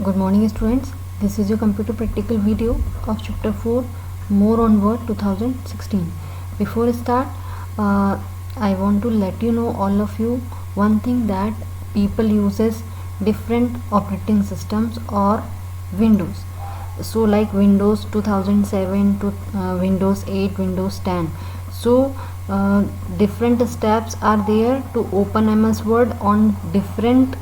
Good morning students, this is your computer practical video of chapter 4 More on Word 2016. Before I start, I want to let you know all of you one thing that people uses different operating systems or Windows. So like Windows 2007 to Windows 8, Windows 10. So different steps are there to open MS Word on different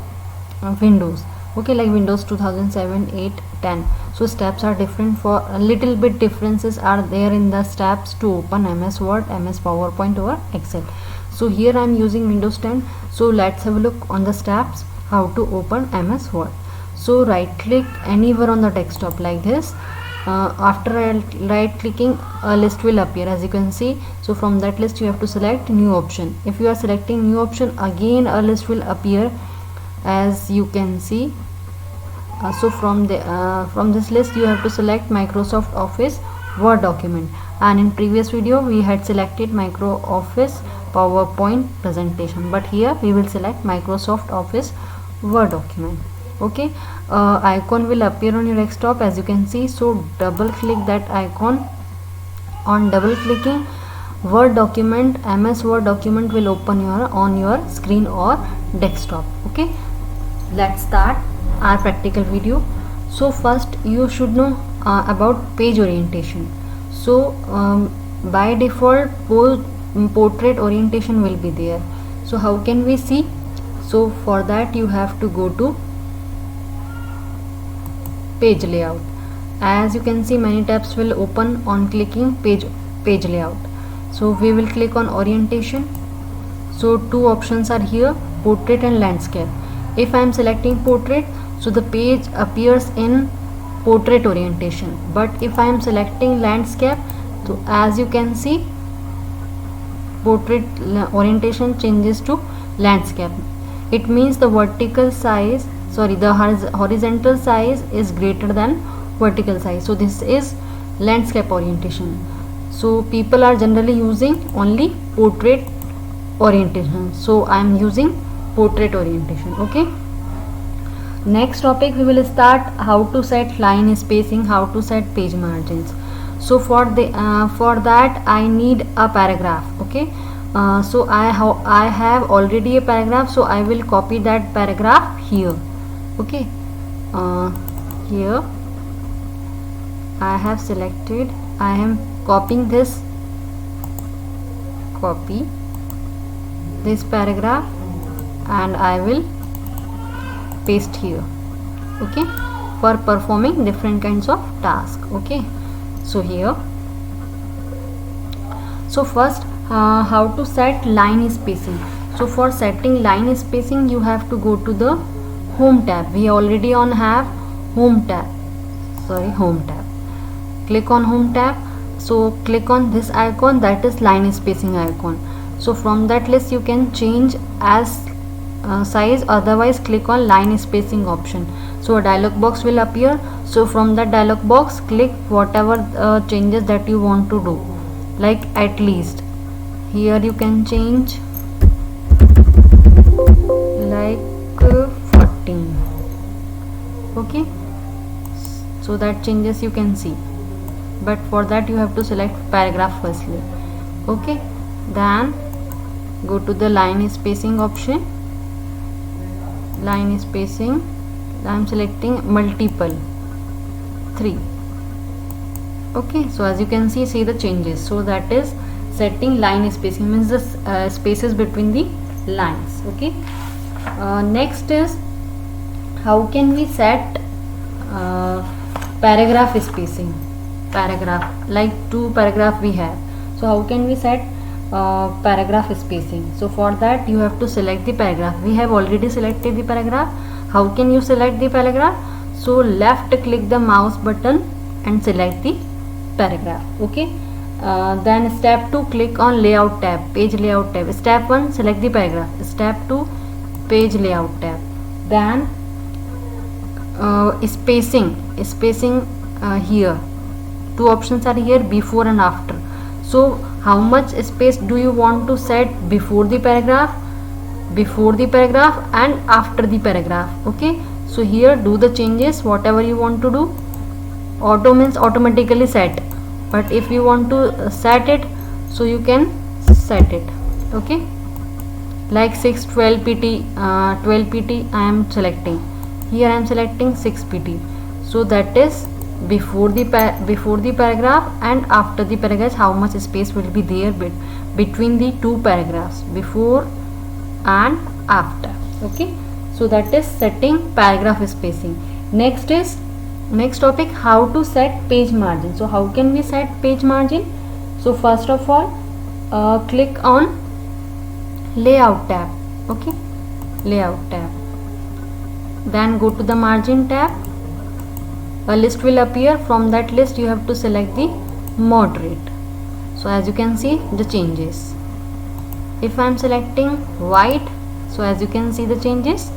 Windows. Okay, like Windows 2007, 8, 10. So steps are different, for a little bit differences are there in the steps to open MS Word, MS PowerPoint or Excel. So here I am using Windows 10. So let's have a look on the steps how to open MS Word. So right click anywhere on the desktop like this. After right clicking, a list will appear as you can see. So from that list you have to select new option. If you are selecting new option, again a list will appear as you can see. So from this list you have to select Microsoft Office Word document, and in previous video we had selected Microsoft Office PowerPoint presentation, but here we will select Microsoft Office Word document. Okay, icon will appear on your desktop as you can see. So double click that icon. On double clicking, Word document, MS Word document will open on your screen or desktop. Okay, let's start our practical video. So first you should know about page orientation. So by default portrait orientation will be there. So how can we see? So for that you have to go to page layout. As you can see, many tabs will open on clicking page layout. So we will click on orientation. So two options are here, portrait and landscape. If I am selecting portrait, so the page appears in portrait orientation, but if I am selecting landscape, so as you can see, portrait orientation changes to landscape. It means the vertical size, the horizontal size is greater than vertical size. So this is landscape orientation. So people are generally using only portrait orientation. So I am using portrait orientation. Okay, next topic we will start how to set line spacing, how to set page margins. So for that I need a paragraph. Okay, so I have already a paragraph, so I will copy that paragraph here. Okay, here I have selected, I am copying this paragraph and I will paste here. Okay, for performing different kinds of tasks. Okay, so here, so first how to set line spacing. So for setting line spacing you have to go to the home tab. We already have home tab. Click on home tab. So click on this icon, that is line spacing icon. So from that list you can change as size, otherwise click on line spacing option. So a dialog box will appear. So from that dialog box click whatever changes that you want to do, like at least. Here you can change like 14. Okay, so that changes you can see, but for that you have to select paragraph firstly. Okay, then go to the line spacing option. Line spacing, I am selecting multiple 3. Okay, so as you can see the changes. So that is setting line spacing, means the spaces between the lines. Okay, next is how can we set paragraph spacing. Paragraph, like 2 paragraph we have, so how can we set paragraph spacing? So for that you have to select the paragraph. We have already selected the paragraph. How can you select the paragraph? So left click the mouse button and select the paragraph. Okay, then step 2, click on layout tab, page layout tab. Step 1, select the paragraph. Step 2, page layout tab. Then spacing here, 2 options are here, before and after. So how much space do you want to set before the paragraph and after the paragraph? Okay, So here do the changes whatever you want to do. Auto means automatically set, but if you want to set it, so you can set it. Okay, like 6 12 pt 12 pt I am selecting. Here I am selecting 6 pt. So that is before the paragraph and after the paragraph, how much space will be there between the two paragraphs, before and after. Okay, so that is setting paragraph spacing. Next topic, how to set page margin. So how can we set page margin? So first of all, click on layout tab. Okay, layout tab, then go to the margin tab. A list will appear. From that list you have to select the moderate. So as you can see the changes. If I am selecting white, so as you can see the changes.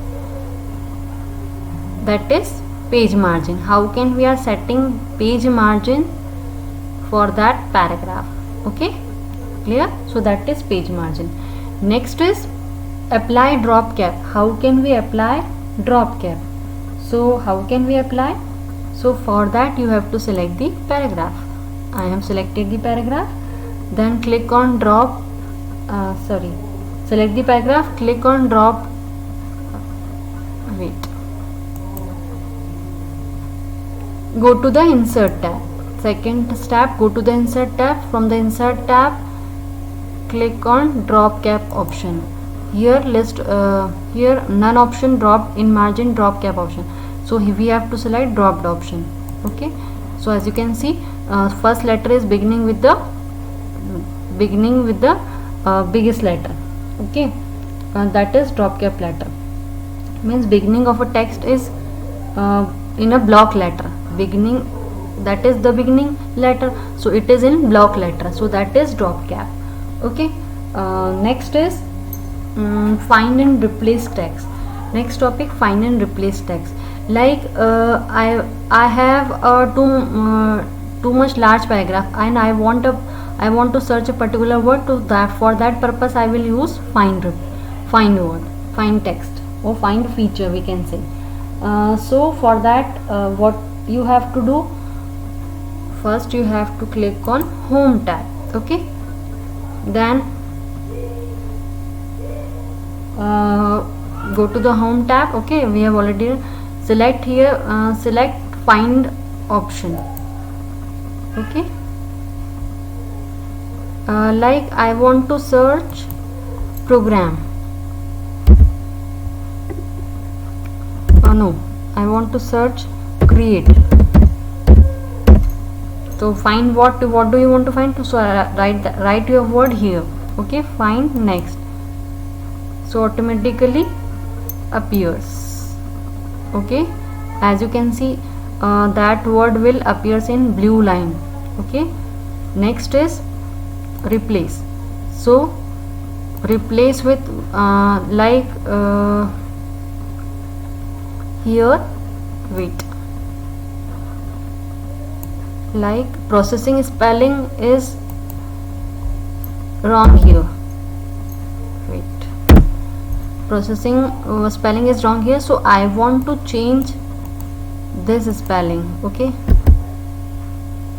That is page margin. How can we are setting page margin for that paragraph? Okay, clear? So that is page margin. Next is apply drop cap. How can we apply drop cap? So how can we apply? So for that you have to select the paragraph. I have selected the paragraph. Then click on drop. Select the paragraph. Click on drop. Go to the insert tab. Second step, go to the insert tab. From the insert tab, click on drop cap option. Here here none option dropped, in margin drop cap option. So we have to select dropped option. Okay, so as you can see, first letter is beginning with the biggest letter. Okay, that is drop cap letter. Means beginning of a text is in a block letter. Beginning, that is the beginning letter, so it is in block letter, so that is drop cap. Okay, next is find and replace text. Next topic, find and replace text. Like I have too much large paragraph and I want to search a particular word. To that, for that purpose I will use find text or find feature, we can say. So for that, what you have to do, first you have to click on home tab. Okay, then go to the home tab. Okay, we have already select here, select find option. Okay, like I want to search program. No, I want to search create. So find what do you want to find? So write your word here. Okay, find next. So automatically appears. Okay, as you can see, that word will appears in blue line. Okay, next is replace. So replace with here, wait, like processing spelling is wrong here. Wait, processing spelling is wrong here, so I want to change this spelling. Okay,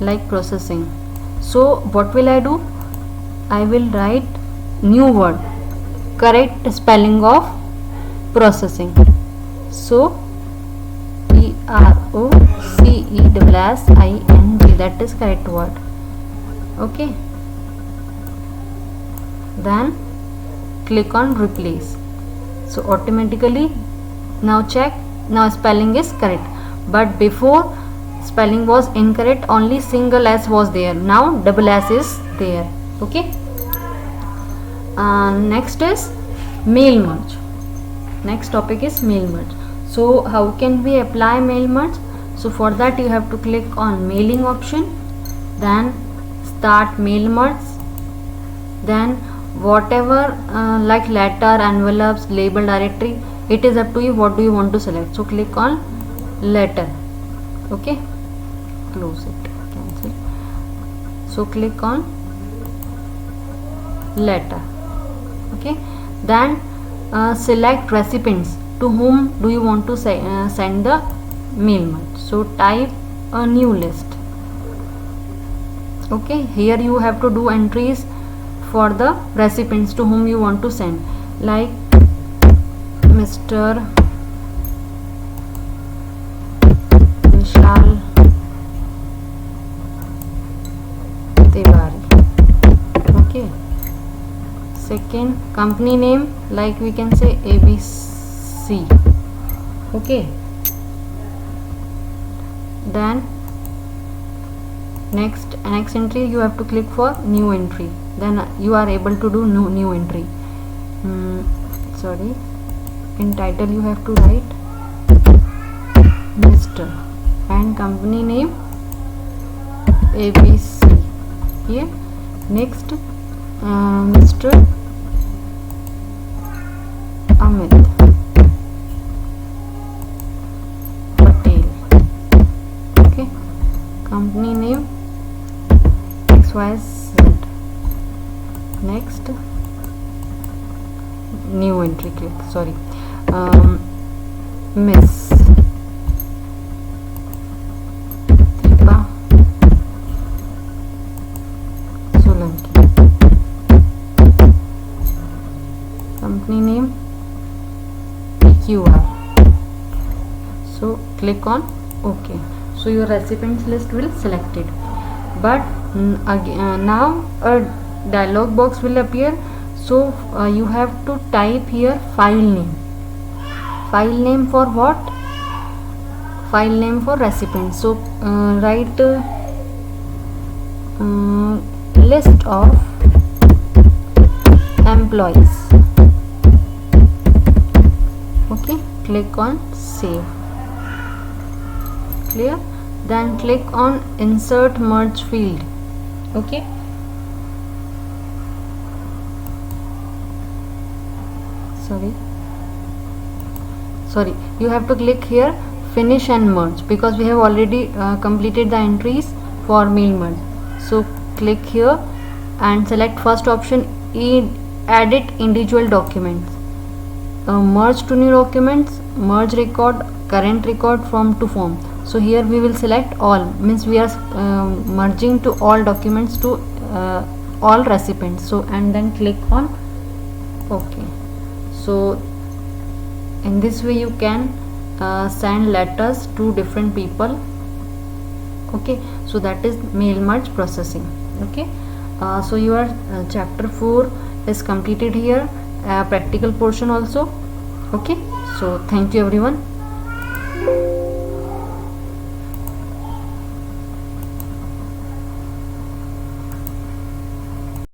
like processing. So what will I do? I will write new word, correct spelling of processing. So PROCESSING, that is correct word. Okay, then click on replace. So automatically now check, now spelling is correct, but before spelling was incorrect, only single s was there, now double s is there. Okay, next is mail merge. Next topic is mail merge. So how can we apply mail merge? So for that you have to click on mailing option, then start mail merge, then whatever like letter, envelopes, label, directory, it is up to you what do you want to select. So click on letter. Okay, close it, cancel. So click on letter. Okay, then select recipients. to whom do you want to send the mail merge. So type a new list. Okay, here you have to do entries for the recipients to whom you want to send, like Mr. Vishal Tiwari. Okay, second, company name, like we can say ABC. Okay, then next entry you have to click for new entry, then you are able to do new entry. Sorry, in title you have to write Mr. and company name ABC here. Next, Mr. Amit Patel. Okay, company name XYZ. Next, new entry click. Sorry, Miss Deepa Solanki. Company name PQR. So click on OK. So your recipients list will selected. But now a dialog box will appear. So you have to type here file name. File name for what? File name for recipient. So write list of employees. Okay, click on save. Clear? Then click on insert merge field. Okay, sorry, you have to click here finish and merge, because we have already completed the entries for mail merge. So click here and select first option, edit individual documents, merge to new documents, merge record, current record from to form. So here we will select all, means we are merging to all documents to all recipients. So and then click on OK. So in this way you can send letters to different people. Okay, so that is mail merge processing. Okay, so your chapter 4 is completed here, practical portion also. Okay, so thank you everyone.